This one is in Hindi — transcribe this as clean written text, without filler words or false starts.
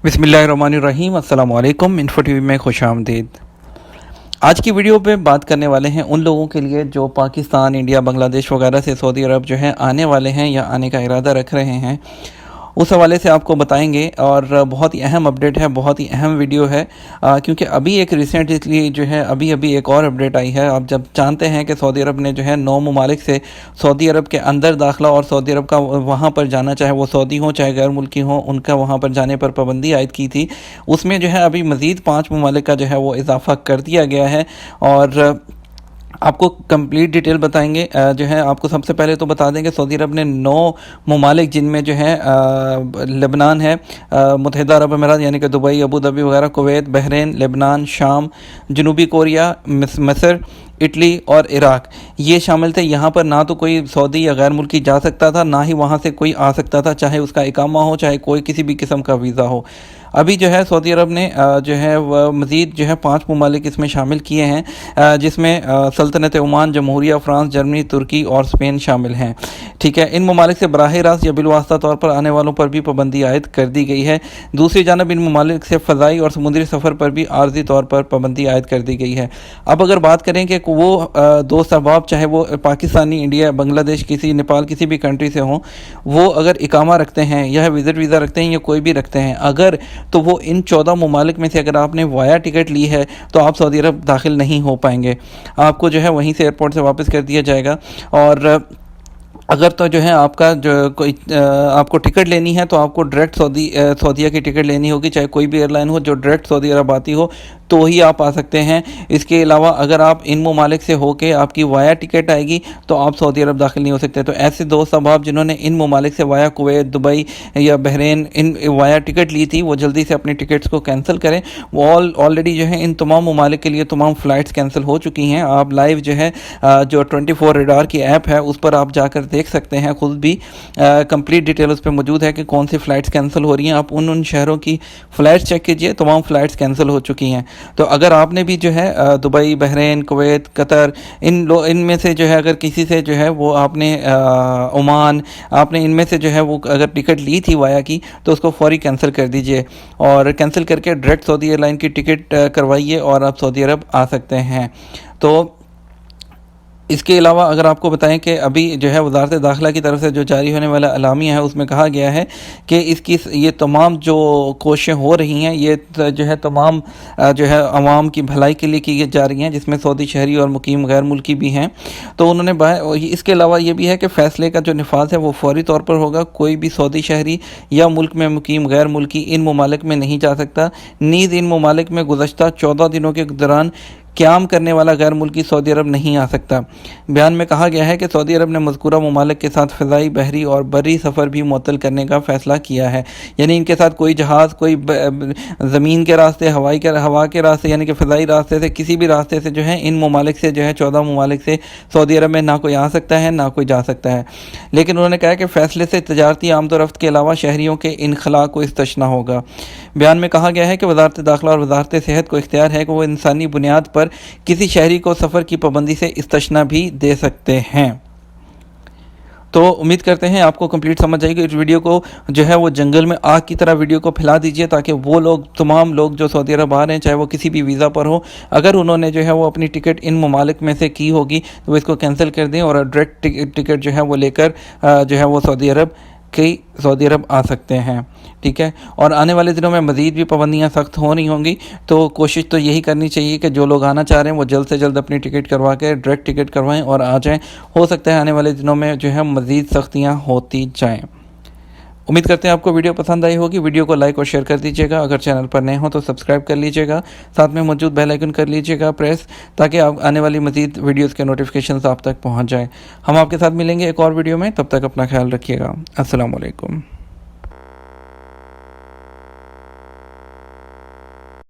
बिस्मिल्लाहिर्रहमानिर्रहीम। अस्सलाम वालेकुम। इन्फो टीवी में खुशामदीद। आज की वीडियो पे बात करने वाले हैं उन लोगों के लिए जो पाकिस्तान, इंडिया, बांग्लादेश वगैरह से सऊदी अरब जो है आने वाले हैं या आने का इरादा रख रहे हैं। उस हवाले से आपको बताएंगे और बहुत ही अहम अपडेट है, बहुत ही अहम वीडियो है, क्योंकि अभी एक रिसेंटली जो है अभी एक और अपडेट आई है। आप जब जानते हैं कि सऊदी अरब ने जो है 9 ममालिक से सऊदी अरब के अंदर दाखिला और सऊदी अरब का वहाँ पर जाना, चाहे वो सऊदी हों चाहे गैर मुल्की हों, उनका वहाँ पर जाने पर पाबंदी आयद की थी। उसमें जो है अभी मज़ीद 5 ममालिक का जो है वो इजाफ़ा कर दिया गया है और आपको कंप्लीट डिटेल बताएंगे। जो है आपको सबसे पहले तो बता दें कि सऊदी अरब ने 9 ममालिक जिनमें जो है लेबनान है, मुत्तहिदा अरब अमीरात यानी कि दुबई, अबू धाबी वगैरह, कुवैत, बहरीन, लेबनान, शाम, जनूबी कोरिया, मिस्र, इटली और इराक, ये शामिल थे। यहाँ पर ना तो कोई सऊदी या गैर मुल्की जा सकता था, ना ही वहाँ से कोई आ सकता था, चाहे उसका इकामा हो चाहे कोई किसी भी किस्म का वीज़ा हो। अभी जो है सऊदी अरब ने जो है वह मज़ीद जो है 5 ममालिक इसमें शामिल किए हैं, जिसमें सल्तनत ओमान, जमहूरिया, फ्रांस, जर्मनी, तुर्की और स्पेन शामिल हैं। ठीक है, इन ममालिक से बराह रास्त या बिलवास्ता तौर पर आने वालों पर भी पाबंदी आयद कर दी गई है। दूसरी जानब इन ममालिक से फ़ज़ाई और समुद्री सफ़र पर भी आर्जी तौर पर पाबंदी आयद कर दी गई है। अब अगर बात करें कि वो दोस्त अहबाब चाहे वो पाकिस्तानी, इंडिया, बांग्लादेश, किसी नेपाल, किसी भी कंट्री से हों, वो अगर इकामा रखते हैं या विज़िट वीज़ा रखते हैं या कोई भी रखते हैं, अगर तो वो इन 14 ममालिक में से अगर आपने वाया टिकट ली है तो आप सऊदी अरब दाखिल नहीं हो पाएंगे। आपको जो है वहीं से एयरपोर्ट से वापस कर दिया जाएगा। और अगर तो जो है आपका जो कोई आपको टिकट लेनी है तो आपको डायरेक्ट सऊदीया की टिकट लेनी होगी, चाहे कोई भी एयरलाइन हो जो डायरेक्ट सऊदी अरब आती हो तो ही आप आ सकते हैं। इसके अलावा अगर आप इन ममालिक से होके आपकी वाया टिकट आएगी तो आप सऊदी अरब दाखिल नहीं हो सकते। तो ऐसे दोस्त अहबाब जिन्होंने इन ममालिक से वाया कुवैत, दुबई या बहरीन इन वाया टिकट ली थी, वो जल्दी से अपनी टिकट्स को कैंसिल करें। वो ऑलरेडी जो है इन तमाम ममालिक के लिए तमाम फ़्लाइट्स कैंसिल हो चुकी हैं। आप लाइव जो है जो 24 रेडार की ऐप है उस पर आप जाकर देख सकते हैं, खुद भी कंप्लीट डिटेल उस पर मौजूद है कि कौन सी फ़्लाइट्स कैंसिल हो रही हैं। आप उन शहरों की फ़्लाइट्स चेक कीजिए, तमाम फ़्लाइट्स कैंसिल हो चुकी हैं। तो अगर आपने भी जो है दुबई, बहरीन, कुवैत, कतर, इनमें से जो है अगर किसी से जो है वो आपने ओमान, आपने इनमें से जो है वो अगर टिकट ली थी वाया की तो उसको फौरी कैंसिल कर दीजिए और कैंसिल करके डायरेक्ट सऊदी एयरलाइन की टिकट करवाइए और आप सऊदी अरब आ सकते हैं। तो इसके अलावा अगर आपको बताएं कि अभी जो है वज़ारत दाखिला की तरफ से जो जारी होने वाला अलामिया है उसमें कहा गया है कि इसकी ये तमाम जो कोशिशें हो रही हैं ये जो है तमाम जो है अवाम की भलाई के लिए की जा रही हैं, जिसमें सऊदी शहरी और मुकीम गैर मुल्की भी हैं। तो उन्होंने इसके अलावा ये भी है कि फ़ैसले का जो नफाज है वो फौरी तौर पर होगा। कोई भी सऊदी शहरी या मुल्क में मुकीम गैर मुल्की इन ममालिक में नहीं जा सकता। नीज़ इन ममालिक में गुज़श्ता 14 दिनों के दौरान क़याम करने वाला गैर मुल्की सऊदी अरब नहीं आ सकता। बयान में कहा गया है कि सऊदी अरब ने मज़कूरा ममालिक के साथ फ़िज़ाई, बहरी और बर्री सफ़र भी मुअत्तल करने का फ़ैसला किया है। यानी इनके साथ कोई जहाज़, कोई ज़मीन के रास्ते, हवा के रास्ते यानी कि फ़िज़ाई रास्ते से, किसी भी रास्ते से जो है इन ममालिक से जो है 14 ममालिक से सऊदी अरब में ना कोई आ सकता है ना कोई जा सकता है। लेकिन उन्होंने कहा कि फ़ैसले से तजारती आमदोरफ्त के अलावा शहरियों के इनखला को इस्तिस्ना होगा। बयान में कहा गया है कि वज़ारत दाखिला और वज़ारत सेहत को इख्तियार है कि वो इंसानी बुनियाद पर किसी शहरी को सफ़र की पाबंदी से इस्तिस्ना भी दे सकते हैं। तो उम्मीद करते हैं आपको कंप्लीट समझ आएगी। इस वीडियो को जो है वो जंगल में आग की तरह वीडियो को फैला दीजिए ताकि वो लोग, तमाम लोग जो सऊदी अरब आ रहे हैं, चाहे वो किसी भी वीज़ा पर हो, अगर उन्होंने जो है वो अपनी टिकट इन ममालिक में से की होगी तो वो इसको कैंसिल कर दें और डायरेक्ट टिकट जो है वो लेकर जो है वो सऊदी अरब आ सकते हैं। ठीक है, और आने वाले दिनों में मज़ीद भी पाबंदियाँ सख्त हो रही होंगी। तो कोशिश तो यही करनी चाहिए कि जो लोग आना चाह रहे हैं वो जल्द से जल्द अपनी टिकट करवा के डायरेक्ट टिकट करवाएं और आ जाएं। हो सकता है आने वाले दिनों में जो है मज़ीद सख्तियाँ होती जाएँ। उम्मीद करते हैं आपको वीडियो पसंद आई होगी। वीडियो को लाइक और शेयर कर दीजिएगा। अगर चैनल पर नए हो तो सब्सक्राइब कर लीजिएगा। साथ में मौजूद बेल आइकन कर लीजिएगा प्रेस, ताकि आप आने वाली मज़ीद वीडियोज़ के नोटिफिकेशन आप तक पहुँच जाए। हम आपके साथ मिलेंगे एक और वीडियो में, तब तक अपना ख्याल रखिएगा। अस्सलाम वालेकुम।